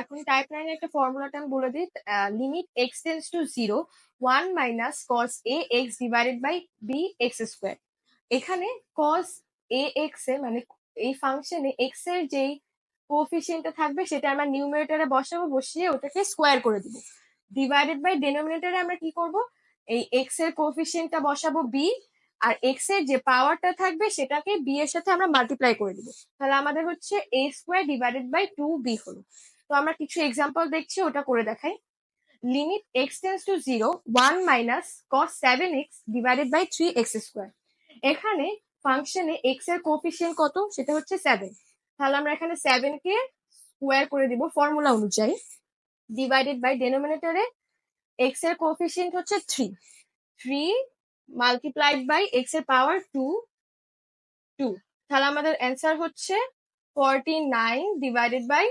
এখন টাইপ 9 এর একটা ফর্মুলাটা আমি বলে দিই। Limit x tends to 0 1 minus cos ax divided by b x square. এখানে cos ax এ মানে এই ফাংশনে x এর যেই কোএফিসিয়েন্টটা থাকবে সেটা আমরা নিউমারেটরে বসাবো, বসিয়ে ওটাকে স্কোয়ার করে দিব। ডিভাইডেড বাই ডেনোমিনেটরে আমরা কি করব, এই x এর কোএফিসিয়েন্টটা বসাবো b, আর x এর যে পাওয়ারটা থাকবে সেটাকে b এর সাথে আমরা মাল্টিপ্লাই করে দিব। তাহলে আমাদের হচ্ছে a square divided by 2b হলো। তো আমরা কিছু এক্সাম্পল দেখছি, ওটা করে দেখাই। Limit x tends to 0 1 minus cos 7x divided by 3x square. এখানে ফাংশনে x এর কোএফিসিয়েন্ট কত, সেটা হচ্ছে 7। তাহলে আমরা এখানে 7 কে স্কোয়ার করে দিব ফর্মুলা অনুযায়ী। ডিভাইডেড বাই ডেনোমিনেটরে x এর কোএফিসিয়েন্ট হচ্ছে 3 3 মাল্টিপ্লাইড বাই x এর পাওয়ার 2 2। তাহলে আমাদের অ্যান্সার হচ্ছে 49 ডিভাইডেড বাই